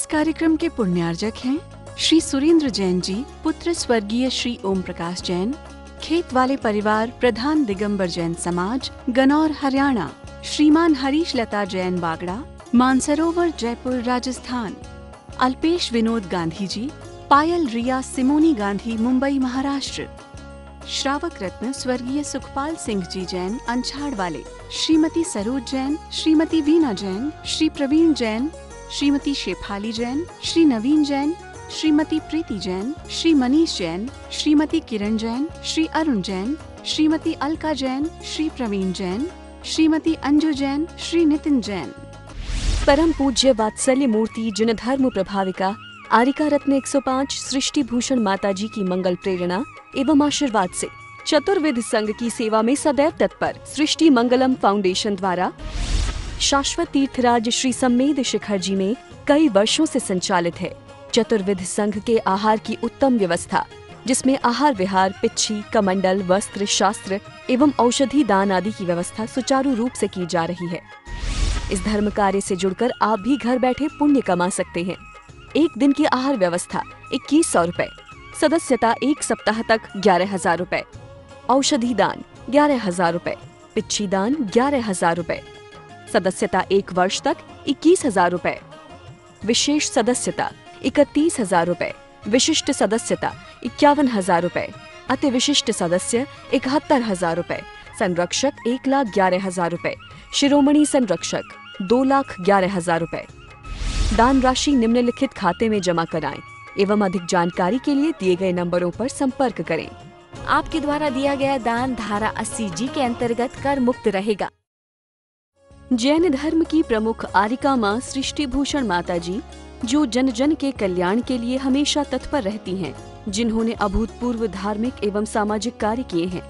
इस कार्यक्रम के पुण्यार्जक हैं श्री सुरेंद्र जैन जी, पुत्र स्वर्गीय श्री ओम प्रकाश जैन, खेत वाले परिवार, प्रधान दिगंबर जैन समाज, गनौर हरियाणा। श्रीमान हरीश लता जैन बागड़ा, मानसरोवर जयपुर राजस्थान। अल्पेश विनोद गांधी जी, पायल रिया सिमोनी गांधी मुंबई महाराष्ट्र। श्रावक रत्न स्वर्गीय सुखपाल सिंह जी जैन अंछाड़ वाले। श्रीमती सरोज जैन, श्रीमती वीना जैन, श्री प्रवीण जैन, श्रीमती शेफाली जैन, श्री नवीन जैन, श्रीमती प्रीति जैन, श्री मनीष जैन, श्रीमती किरण जैन, श्री अरुण जैन, श्रीमती अलका जैन, श्री प्रवीण जैन, श्रीमती अंजू जैन, श्री नितिन जैन। परम पूज्य वात्सल्य मूर्ति जिन धर्म प्रभाविका आरिका रत्न 105 सृष्टि भूषण माता जी की मंगल प्रेरणा एवं आशीर्वाद से चतुर्विध संघ की सेवा में सदैव तत्पर सृष्टि मंगलम फाउंडेशन द्वारा शाश्वत तीर्थराज श्री सम्मेद शिखर जी में कई वर्षों से संचालित है चतुर्विध संघ के आहार की उत्तम व्यवस्था, जिसमें आहार विहार, पिच्छी, कमंडल, वस्त्र, शास्त्र एवं औषधि दान आदि की व्यवस्था सुचारू रूप से की जा रही है। इस धर्म कार्य से जुड़कर आप भी घर बैठे पुण्य कमा सकते हैं। एक दिन की आहार व्यवस्था 2100 रुपए, सदस्यता एक सप्ताह तक 11,000 रुपए, औषधि दान 11,000 रुपए, पिच्छी दान 11,000 रुपए, सदस्यता एक वर्ष तक 21,000 रुपए, विशेष सदस्यता 31,000 रुपए, विशिष्ट सदस्यता 51,000 रुपए, अति विशिष्ट सदस्य 71,000 रुपए, संरक्षक 1,11,000 रुपए, शिरोमणि संरक्षक 2,11,000 रुपए। दान राशि निम्नलिखित खाते में जमा कराएं एवं अधिक जानकारी के लिए दिए गए नंबरों पर संपर्क करें। आपके द्वारा दिया गया दान धारा 80G के अंतर्गत कर मुक्त रहेगा। जैन धर्म की प्रमुख आरिका माँ सृष्टि भूषण माता जी, जो जन जन के कल्याण के लिए हमेशा तत्पर रहती हैं, जिन्होंने अभूतपूर्व धार्मिक एवं सामाजिक कार्य किए हैं,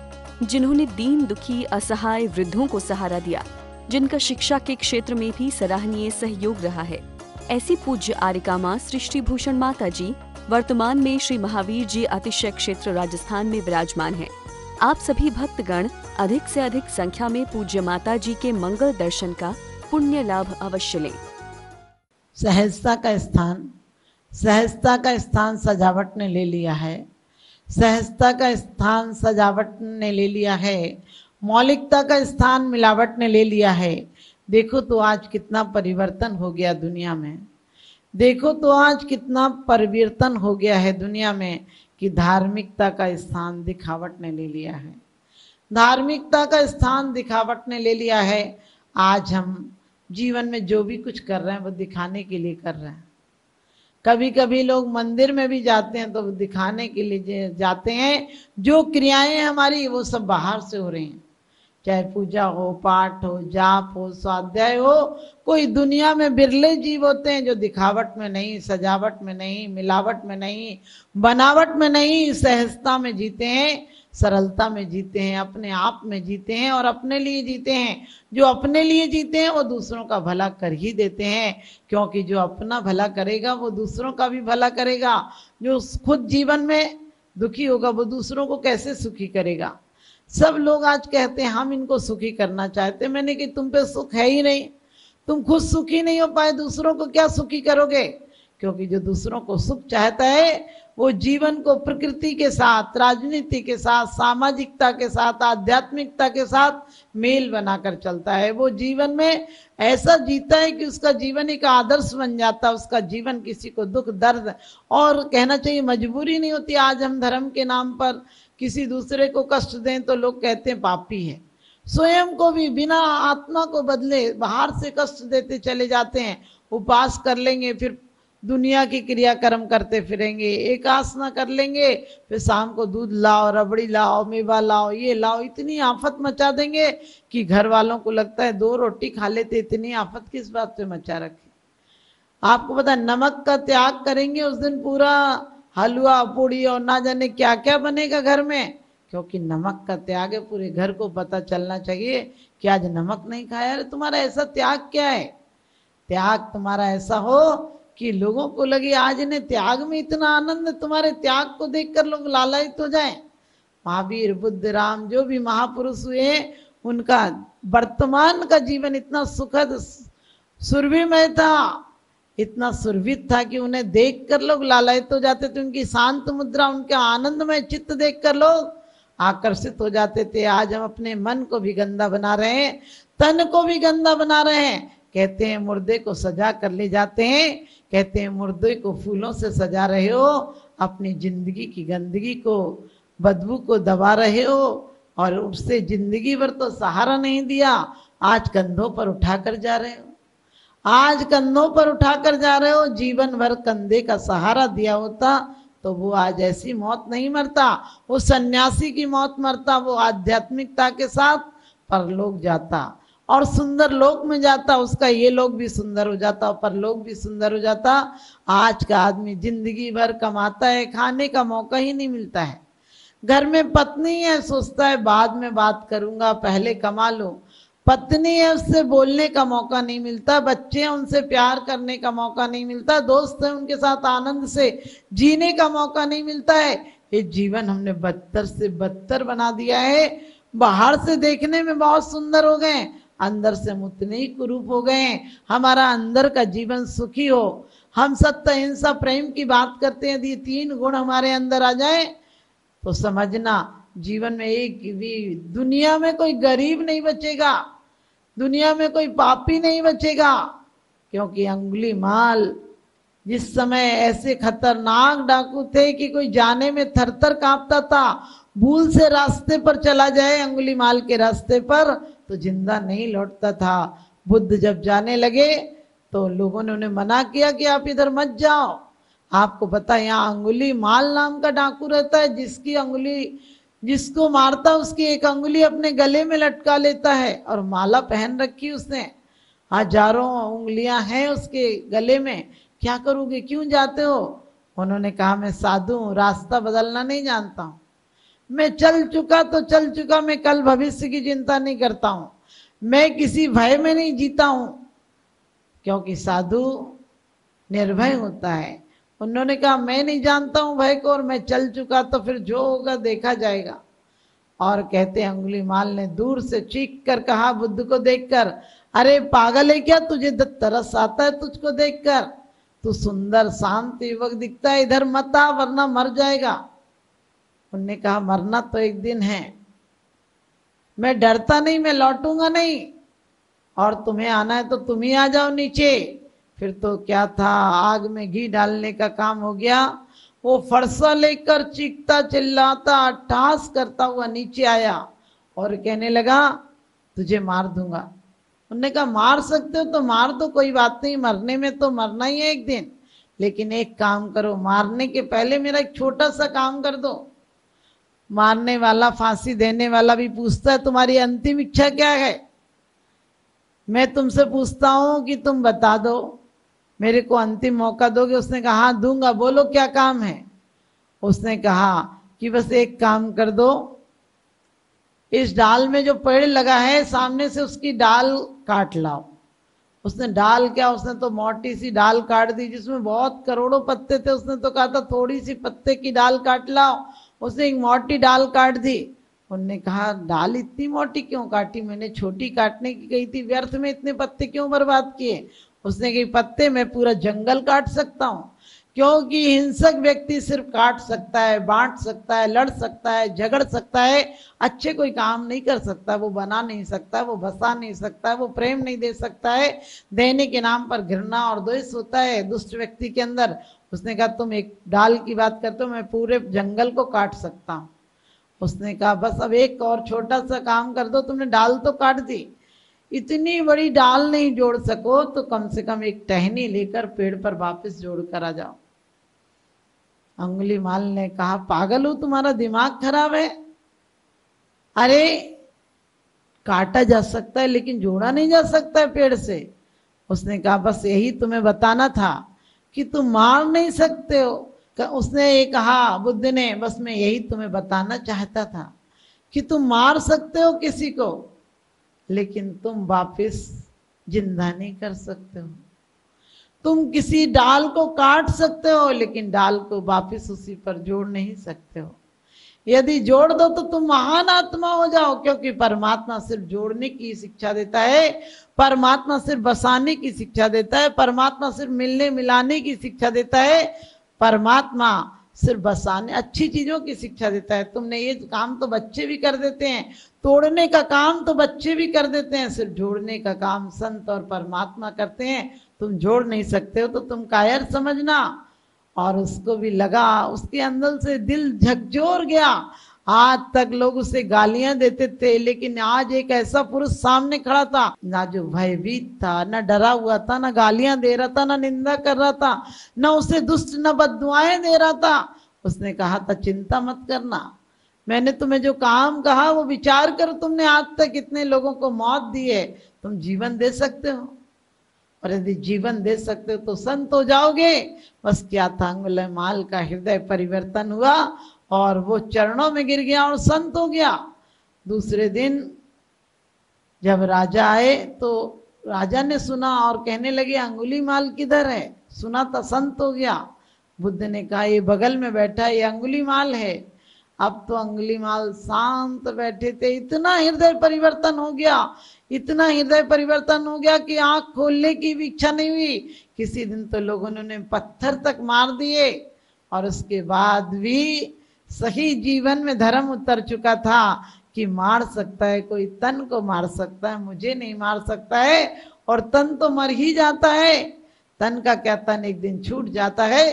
जिन्होंने दीन दुखी असहाय वृद्धों को सहारा दिया, जिनका शिक्षा के क्षेत्र में भी सराहनीय सहयोग रहा है, ऐसी पूज्य आरिका माँ सृष्टि भूषण माता जी वर्तमान में श्री महावीर जी अतिशय क्षेत्र राजस्थान में विराजमान हैं। आप सभी भक्तगण अधिक से अधिक संख्या में पूज्य माता जी के मंगल दर्शन का पुण्य लाभ अवश्य लें। सहजता का स्थान सजावट ने ले लिया है। सहजता का स्थान सजावट ने ले लिया है। मौलिकता का स्थान मिलावट ने ले लिया है। देखो तो आज कितना परिवर्तन हो गया दुनिया में। देखो तो आज कितना परिवर्तन हो गया है दुनिया में कि धार्मिकता का स्थान दिखावट ने ले लिया है। धार्मिकता का स्थान दिखावट ने ले लिया है। आज हम जीवन में जो भी कुछ कर रहे हैं वो दिखाने के लिए कर रहे हैं। कभी कभी लोग मंदिर में भी जाते हैं तो वो दिखाने के लिए जाते हैं। जो क्रियाएं हमारी वो सब बाहर से हो रही हैं, चाहे पूजा हो, पाठ हो, जाप हो, स्वाध्याय हो। कोई दुनिया में बिरले जीव होते हैं जो दिखावट में नहीं, सजावट में नहीं, मिलावट में नहीं, बनावट में नहीं, सहजता में जीते हैं, सरलता में जीते हैं, अपने आप में जीते हैं और अपने लिए जीते हैं। जो अपने लिए जीते हैं वो दूसरों का भला कर ही देते हैं, क्योंकि जो अपना भला करेगा वो दूसरों का भी भला करेगा। जो खुद जीवन में दुखी होगा वो दूसरों को कैसे सुखी करेगा। सब लोग आज कहते हैं हम इनको सुखी करना चाहते हैं। मैंने कि तुम पे सुख है ही नहीं, तुम खुद सुखी नहीं हो पाए, दूसरों को क्या सुखी करोगे। क्योंकि जो दूसरों को सुख चाहता है वो जीवन को प्रकृति के साथ, राजनीति के साथ, सामाजिकता के साथ, आध्यात्मिकता के साथ मेल बनाकर चलता है। वो जीवन में ऐसा जीता है कि उसका जीवन एक आदर्श बन जाता है। उसका जीवन किसी को दुख दर्द और कहना चाहिए मजबूरी नहीं होती। आज हम धर्म के नाम पर किसी दूसरे को कष्ट दें तो लोग कहते हैं पापी है। स्वयं को भी बिना आत्मा को बदले बाहर से कष्ट देते चले जाते हैं। उपवास कर लेंगे, फिर दुनिया की क्रियाकर्म करते फिरेंगे। एक आसना कर लेंगे, फिर शाम को दूध लाओ, रबड़ी लाओ, मेवा लाओ, ये लाओ। इतनी आफत मचा देंगे कि घर वालों को लगता है 2 रोटी खा लेते, इतनी आफत किस बात पे मचा रखी। आपको पता है नमक का त्याग करेंगे उस दिन पूरा हलवा पूड़ी और ना जाने क्या क्या बनेगा घर में, क्योंकि नमक का त्याग है। पूरे घर को पता चलना चाहिए कि आज नमक नहीं खाया। अरे तुम्हारा ऐसा त्याग क्या है। त्याग तुम्हारा ऐसा हो कि लोगों को लगे आज ने त्याग में इतना आनंद, तुम्हारे त्याग को देखकर लोग लालायित हो जाएं। महावीर, बुद्ध, राम जो भी महापुरुष हुए उनका वर्तमान का जीवन इतना सुखद सुरभिमय था इतना सुरभित था कि उन्हें देखकर लोग लालायित हो जाते थे। उनकी शांत मुद्रा, उनके आनंदमय चित्त देखकर लोग आकर्षित हो जाते थे। आज हम अपने मन को भी गंदा बना रहे हैं, तन को भी गंदा बना रहे हैं। कहते हैं मुर्दे को सजा कर ले जाते हैं, कहते हैं मुर्दे को फूलों से सजा रहे हो, अपनी जिंदगी की गंदगी को, बदबू को दबा रहे हो और उससे जिंदगी भर तो सहारा नहीं दिया, आज कंधों पर उठाकर जा रहे हो। आज कंधों पर उठाकर जा रहे हो। जीवन भर कंधे का सहारा दिया होता तो वो आज ऐसी मौत नहीं मरता, वो सन्यासी की मौत मरता, वो आध्यात्मिकता के साथ परलोक जाता और सुंदर लोक में जाता। उसका ये लोग भी सुंदर हो जाता और परलोक भी सुंदर हो जाता। आज का आदमी जिंदगी भर कमाता है, खाने का मौका ही नहीं मिलता है। घर में पत्नी है, सोचता है बाद में बात करूंगा, पहले कमा लो। पत्नी है, उससे बोलने का मौका नहीं मिलता। बच्चे हैं, उनसे प्यार करने का मौका नहीं मिलता। दोस्त हैं, उनके साथ आनंद से जीने का मौका नहीं मिलता है। ये जीवन हमने बदतर से बदतर बना दिया है। बाहर से देखने में बहुत सुंदर हो गए, अंदर से हम उतने ही कुरूप हो गए। हमारा अंदर का जीवन सुखी हो। हम सत्य, अहिंसा, प्रेम की बात करते हैं। यदि 3 गुण हमारे अंदर आ जाए तो समझना जीवन में एक भी, दुनिया में कोई गरीब नहीं बचेगा, दुनिया में कोई पापी नहीं बचेगा। क्योंकि अंगुली माल जिस समय ऐसे खतरनाक डाकू थे कि कोई जाने में थरथर कांपता था। भूल से रास्ते पर चला जाए, अंगुली माल के रास्ते पर, तो जिंदा नहीं लौटता था। बुद्ध जब जाने लगे तो लोगों ने उन्हें मना किया कि आप इधर मत जाओ। आपको पता है यहाँ अंगुली माल नाम का डाकू रहता है, जिसकी अंगुली, जिसको मारता उसकी एक अंगुली अपने गले में लटका लेता है और माला पहन रखी उसने, हजारों उंगलियां हैं उसके गले में। क्या करोगे, क्यों जाते हो? उन्होंने कहा मैं साधु हूं, रास्ता बदलना नहीं जानता हूं। मैं चल चुका तो चल चुका, मैं कल भविष्य की चिंता नहीं करता हूं। मैं किसी भय में नहीं जीता हूं, क्योंकि साधु निर्भय होता है। उन्होंने कहा मैं नहीं जानता हूं भय को और मैं चल चुका, तो फिर जो होगा देखा जाएगा। और कहते हैं अंगुली माल ने दूर से चीख कर कहा बुद्ध को देखकर, अरे पागल है क्या, तुझे तरस आता है तुझको देखकर? तू सुंदर शांत युवक दिखता है, इधर मत आ वरना मर जाएगा। उन्होंने कहा मरना तो एक दिन है, मैं डरता नहीं, मैं लौटूंगा नहीं, और तुम्हें आना है तो तुम ही आ जाओ नीचे। फिर तो क्या था, आग में घी डालने का काम हो गया। वो फरसा लेकर चीखता चिल्लाता अट्टहास करता हुआ नीचे आया और कहने लगा तुझे मार दूंगा। उन्होंने कहा मार सकते हो तो मार दो, कोई बात नहीं, मरने में तो मरना ही है एक दिन, लेकिन एक काम करो, मारने के पहले मेरा एक छोटा सा काम कर दो। मारने वाला, फांसी देने वाला भी पूछता है तुम्हारी अंतिम इच्छा क्या है? मैं तुमसे पूछता हूं कि तुम बता दो, मेरे को अंतिम मौका दोगे? उसने कहा हाँ दूंगा, बोलो क्या काम है? उसने कहा कि बस एक काम कर दो, इस डाल में जो पेड़ लगा है सामने से उसकी डाल काट लाओ। उसने डाल क्या, उसने तो मोटी सी डाल काट दी जिसमें बहुत करोड़ों पत्ते थे। उसने तो कहा था थोड़ी सी पत्ते की डाल काट लाओ, उसने एक मोटी डाल काट दी। उनने कहा डाल इतनी मोटी क्यों काटी? मैंने छोटी काटने की कही थी, व्यर्थ में इतने पत्ते क्यों बर्बाद किए? उसने कही पत्ते मैं पूरा जंगल काट सकता हूँ, क्योंकि हिंसक व्यक्ति सिर्फ काट सकता है, बांट सकता है, लड़ सकता है, झगड़ सकता है, अच्छे कोई काम नहीं कर सकता। वो बना नहीं सकता, वो बसा नहीं सकता, वो प्रेम नहीं दे सकता है। देने के नाम पर घृणा और द्वेष होता है दुष्ट व्यक्ति के अंदर। उसने कहा तुम एक डाल की बात करते हो, मैं पूरे जंगल को काट सकता हूँ। उसने कहा बस अब एक और छोटा सा काम कर दो, तुमने डाल तो काट दी, इतनी बड़ी डाल नहीं जोड़ सको तो कम से कम एक टहनी लेकर पेड़ पर वापस जोड़ कर आ जाओ। अंगुली माल ने कहा पागल हो, तुम्हारा दिमाग खराब है? अरे काटा जा सकता है लेकिन जोड़ा नहीं जा सकता है पेड़ से। उसने कहा बस यही तुम्हें बताना था कि तुम मार नहीं सकते हो। उसने ये कहा बुद्ध ने, बस मैं यही तुम्हें बताना चाहता था कि तुम मार सकते हो किसी को, लेकिन तुम वापस जिंदा नहीं कर सकते हो। तुम किसी डाल को काट सकते हो लेकिन डाल को वापस उसी पर जोड़ नहीं सकते हो। यदि जोड़ दो तो तुम महान आत्मा हो जाओ, क्योंकि परमात्मा सिर्फ जोड़ने की शिक्षा देता है, परमात्मा सिर्फ बसाने की शिक्षा देता है, परमात्मा सिर्फ मिलने मिलाने की शिक्षा देता है, परमात्मा सिर्फ बसाने अच्छी चीजों की शिक्षा देता है। तुमने ये काम तो बच्चे भी कर देते हैं, तोड़ने का काम तो बच्चे भी कर देते हैं, सिर्फ जोड़ने का काम संत और परमात्मा करते हैं। तुम जोड़ नहीं सकते हो तो तुम कायर समझना। और उसको भी लगा, उसके अंदर से दिल झकझोर गया। आज तक लोग उसे गालियां देते थे, लेकिन आज एक ऐसा पुरुष सामने खड़ा था, ना जो भयभीत था, ना डरा हुआ था, ना गालियां दे रहा था, ना निंदा कर रहा था, ना उसे दुष्ट न बद्दुआएं दे रहा था। उसने कहा था, चिंता मत करना, मैंने तुम्हें जो काम कहा वो विचार करो। तुमने आज तक कितने लोगों को मौत दी है, तुम जीवन दे सकते हो, और यदि जीवन दे सकते हो तो संत हो जाओगे। बस क्या था, अंगुलीमाल का हृदय परिवर्तन हुआ और वो चरणों में गिर गया और संत हो गया। दूसरे दिन जब राजा आए तो राजा ने सुना और कहने लगे, अंगुलीमाल किधर है? सुना था संत हो गया। बुद्ध ने कहा, ये बगल में बैठा है, ये अंगुलीमाल है। अब तो अंगुलीमाल शांत बैठे थे, इतना हृदय परिवर्तन हो गया, इतना हृदय परिवर्तन हो गया कि आंख खोलने की भी इच्छा नहीं हुई। किसी दिन तो लोगों ने उन्हें पत्थर तक मार दिए, और उसके बाद भी सही जीवन में धर्म उतर चुका था कि मार सकता है कोई, तन को मार सकता है, मुझे नहीं मार सकता है। और तन तो मर ही जाता है, तन का क्या, तन एक दिन छूट जाता है।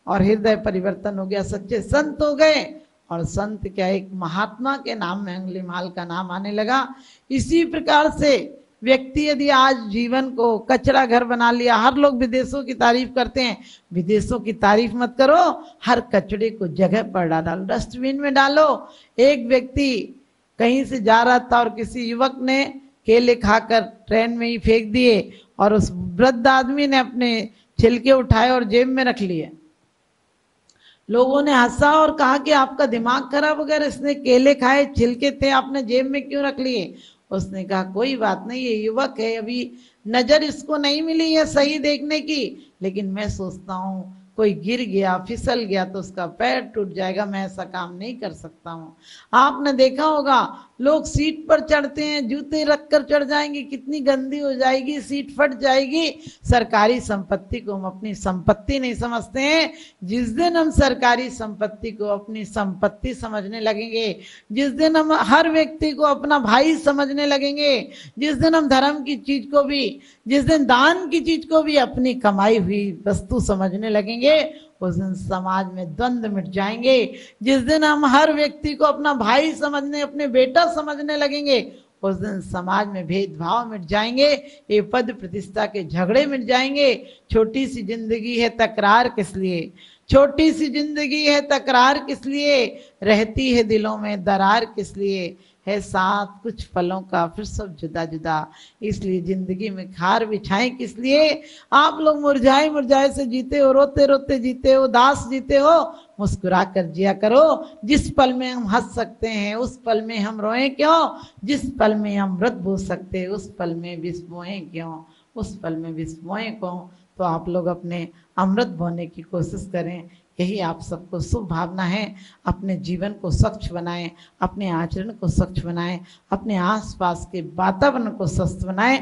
और हृदय परिवर्तन हो गया, सच्चे संत हो गए। और संत क्या, एक महात्मा के नाम में अंगुलीमाल का नाम आने लगा। इसी प्रकार से व्यक्ति यदि आज जीवन को कचरा घर बना लिया, हर लोग विदेशों की तारीफ करते हैं, विदेशों की तारीफ मत करो, हर कचड़े को जगह पर डालो, डस्टबिन में डालो। एक व्यक्ति कहीं से जा रहा था और किसी युवक ने केले खाकर ट्रेन में ही फेंक दिए, और उस वृद्ध आदमी ने अपने छिलके उठाए और जेब में रख लिए। लोगों ने हंसा और कहा कि आपका दिमाग खराब हो गया, इसने केले खाए, छिलके थे, आपने जेब में क्यों रख लिए? उसने कहा, कोई बात नहीं, ये युवक है, अभी नजर इसको नहीं मिली है सही देखने की, लेकिन मैं सोचता हूँ कोई गिर गया, फिसल गया तो उसका पैर टूट जाएगा, मैं ऐसा काम नहीं कर सकता हूँ। आपने देखा होगा, लोग सीट पर चढ़ते हैं, जूते रखकर चढ़ जाएंगे, कितनी गंदी हो जाएगी, सीट फट जाएगी। सरकारी संपत्ति को हम अपनी संपत्ति नहीं समझते हैं। जिस दिन हम सरकारी संपत्ति को अपनी संपत्ति समझने लगेंगे, जिस दिन हम हर व्यक्ति को अपना भाई समझने लगेंगे, जिस दिन हम धर्म की चीज को भी, जिस दिन दान की चीज को भी अपनी कमाई हुई वस्तु समझने लगेंगे, उस दिन समाज में द्वंद्व मिट जाएंगे। जिस दिन हम हर व्यक्ति को अपना भाई समझने, अपने बेटा समझने लगेंगे, उस दिन समाज में भेदभाव मिट जाएंगे, ये पद प्रतिष्ठा के झगड़े मिट जाएंगे। छोटी सी जिंदगी है, तकरार किस लिए? छोटी सी जिंदगी है, तकरार किस लिए? रहती है दिलों में दरार किस लिए? है साथ कुछ पलों का, फिर सब जुदा जुदा, इसलिए जिंदगी में खार बिछाएं किस लिए? आप लोग मुरझाए मुरझाए से जीते हो, रोते रोते जीते हो, उदास जीते हो, मुस्कुरा कर जिया करो। जिस पल में हम हंस सकते हैं उस पल में हम रोएं क्यों? जिस पल में हम अमृत बो सकते हैं उस पल में विष बोएं क्यों? उस पल में विष बोएं क्यों? तो आप लोग अपने अमृत बोने की कोशिश करें, यही आप सबको शुभ भावना है। अपने जीवन को स्वच्छ बनाएं, अपने आचरण को स्वच्छ बनाएं, अपने आसपास के वातावरण को स्वस्थ बनाएं।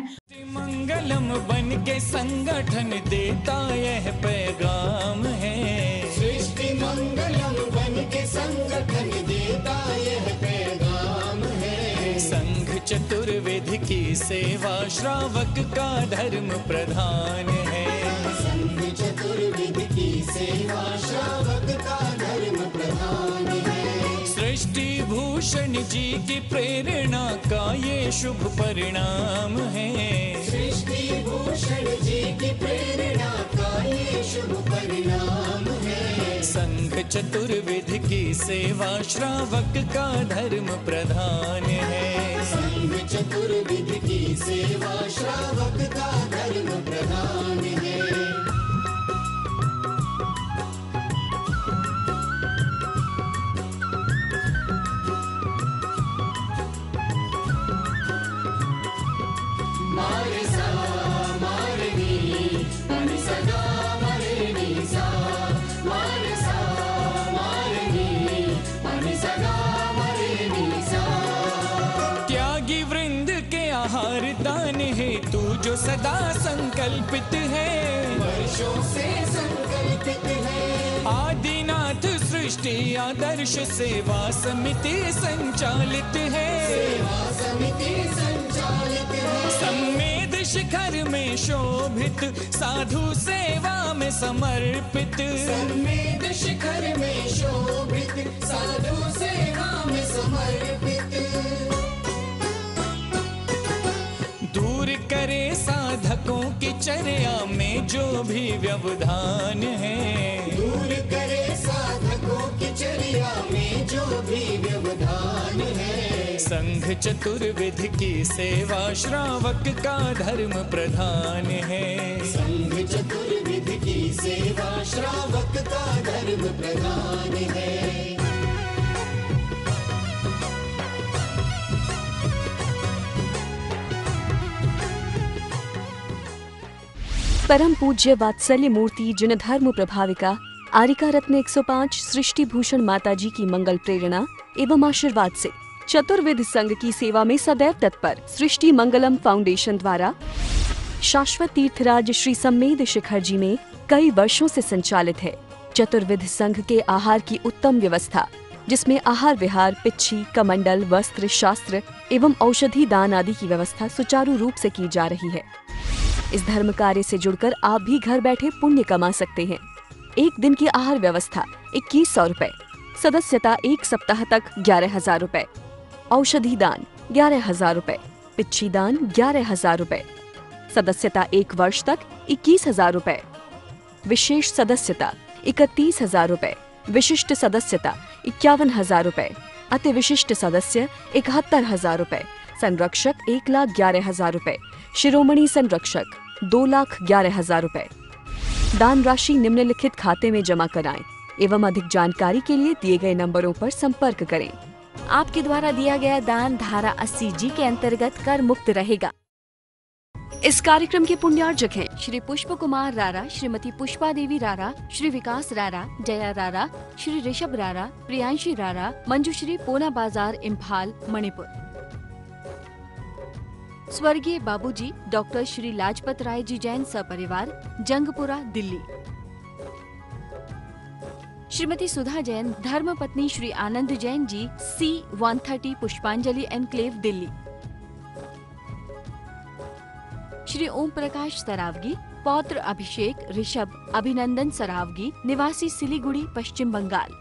मंगलम बन के संगठन देता यह पैगाम है, सृष्टि मंगलम बन के संगठन देता यह पैगाम है। संघ चतुर्वेद की सेवा श्रावक का धर्म प्रधान है, संघ चतुर्वेद की सेवा श्रावक का धर्म प्रधान है। सृष्टि भूषण जी की प्रेरणा का ये शुभ परिणाम है, सृष्टि भूषण जी की प्रेरणा का ये शुभ परिणाम है। संघ चतुर्वेद की सेवा श्रावक का धर्म प्रधान है, संघ चतुर्वेद की सेवा श्रावक का धर्म प्रधान है। मारे सा मारे नी मनि सदा मारे नी सा, मारे सा मारे नी मनि सदा सदा संकल्पित है, वर्षों से संकल्पित है। आदिनाथ सृष्टि आदर्श सेवा समिति संचालित है, सेवा समिति संचालित है। सम्मेद शिखर में शोभित, साधु सेवा में समर्पित, सम्मेद शिखर में शोभित, साधु सेवा में समर्पित। दूर करे साधकों की चर्या में जो भी व्यवधान है, दूर करे साधकों की चर्या में जो भी व्यवधान है। संघ चतुर्विध की सेवा श्रावक का धर्म प्रधान है, संघ चतुर्विध की सेवा श्रावक का धर्म प्रधान है। परम पूज्य वात्सल्य मूर्ति जिन धर्म प्रभाविका आरिका रत्न 105 सृष्टि भूषण माताजी की मंगल प्रेरणा एवं आशीर्वाद से चतुर्विध संघ की सेवा में सदैव तत्पर सृष्टि मंगलम फाउंडेशन द्वारा शाश्वत तीर्थराज श्री सम्मेद शिखर जी में कई वर्षों से संचालित है चतुर्विध संघ के आहार की उत्तम व्यवस्था, जिसमें आहार विहार, पिच्छी, कमंडल, वस्त्र, शास्त्र एवं औषधि दान आदि की व्यवस्था सुचारू रूप से की जा रही है। इस धर्म कार्य से जुड़कर आप भी घर बैठे पुण्य कमा सकते हैं। एक दिन की आहार व्यवस्था 2100 रुपए, सदस्यता 1 सप्ताह तक 11,000 रुपए, औषधि दान 11,000 रुपए, पिच्छी दान 11,000 रुपए, सदस्यता 1 वर्ष तक 21,000 रुपए, विशेष सदस्यता 31,000 रुपए, विशिष्ट सदस्यता 51,000 रुपए, अति विशिष्ट सदस्य 71,000 रुपए, संरक्षक 1,11,000 रुपए, शिरोमणि संरक्षक 2,11,000 रुपए। दान राशि निम्नलिखित खाते में जमा कराएं एवं अधिक जानकारी के लिए दिए गए नंबरों पर संपर्क करें। आपके द्वारा दिया गया दान धारा 80G के अंतर्गत कर मुक्त रहेगा। इस कार्यक्रम के पुण्यार्जक हैं श्री पुष्प कुमार रारा, श्रीमती पुष्पा देवी रारा, श्री विकास रारा, जया रारा, श्री ऋषभ रारा, प्रियांशी रारा, मंजुश्री, पोना बाजार, इम्फाल, मणिपुर। स्वर्गीय बाबूजी डॉक्टर श्री लाजपत राय जी जैन सपरिवार, जंगपुरा, दिल्ली। श्रीमती सुधा जैन, धर्मपत्नी श्री आनंद जैन जी, C130 पुष्पांजलि एनक्लेव, दिल्ली। श्री ओम प्रकाश सरावगी, पौत्र अभिषेक ऋषभ अभिनंदन सरावगी, निवासी सिलीगुड़ी, पश्चिम बंगाल।